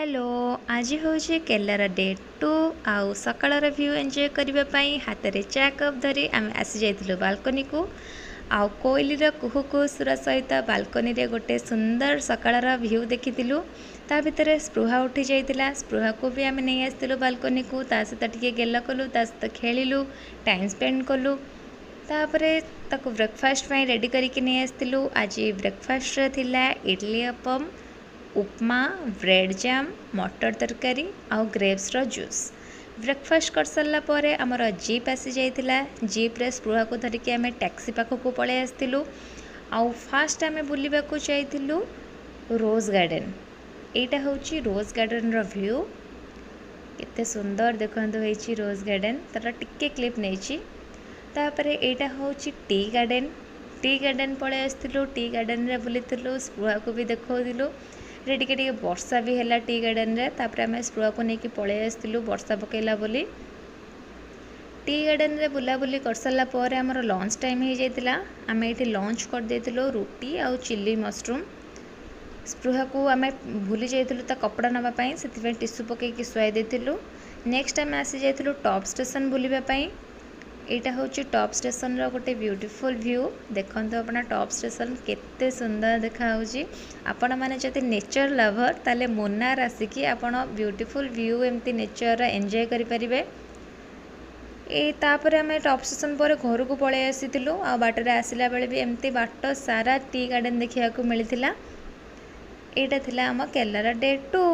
Hello आज हूँ केलार डे 2 आउ सकाळर व्यू एंजॉय करने हाथ में चा कप धरी आम आसी जाइलु बालकनी को आउ कोइलीर कुहू कुहू सुर सहित बालकनी रे गोटे सुंदर सकाळर व्यू देखिलु। ता भितर स्पृहा उठी जाइतिला, स्पृहा को भी आम नहीं आसलु बालकनी को, ता सहित टिके गेल कलु, ता सहित खेलिलु, टाइम स्पेंड कलु। तापरे ताको ब्रेकफास्ट रेडी करके नहीं आसलु। आज ब्रेकफास्ट थिला इडली अपम, उपमा, ब्रेड जाम, मटर तरकारी आउ ग्रेप्स रो जूस। ब्रेकफास्ट कर सारा पर आमर जीप आसी जाइतिला। जीप रे स्पृहा को धरिकी आम टैक्सी पाखक पलि आसलु। आउ फास्ट आम बुलवा को जाइलु रोज गार्डन। एटा होची रोज गार्डन रो व्यू, केते सुंदर देखंतु होईची रोज गार्डन, तार टिके क्लिप नेची। तापरे एटा होची टी गार्डन। टी गार्डन पलि आसलु, टी गार्डन रे बुलिलु, स्पृहा को भी देखौदिलु। टिके वर्षा भी है टी गार्डन रे। तापर आम स्पृहा को लेकिन पलि आसलु वर्षा पकेला बोली। टी गार्डन रे बुलाबुली कर सारा पर आमर लंच टाइम हो जाइतिला। आम ये लंच कर देतिलु रोटी आउ चिल्ली मशरूम। स्पृहा को आम भूली जाइतिलु ता कपड़ा नवा पई, सेति टिश्यू पकईकी शुआई देतिलु। नेक्स्ट आम आसी जाइतिलु टॉप स्टेशन बुलिबा पई। एटा होची टॉप स्टेशन रो गोटे ब्यूटीफुल व्यू। देखंतु अपना टॉप स्टेशन केते सुंदर देखा होची। आपण माने जति नेचर लवर ताले मुन्नार आसिकी आपण ब्यूटीफुल व्यू एमती नेचर एंजॉय करि परिबे। ए तापर आमे टॉप स्टेशन पर घर को पळे आसीतिलु। आ बाटरे आसिला बेले भी एमती बाट सारा टी गार्डन देखिया को मिलिथिला। एटा थिला हम केलार डे 2।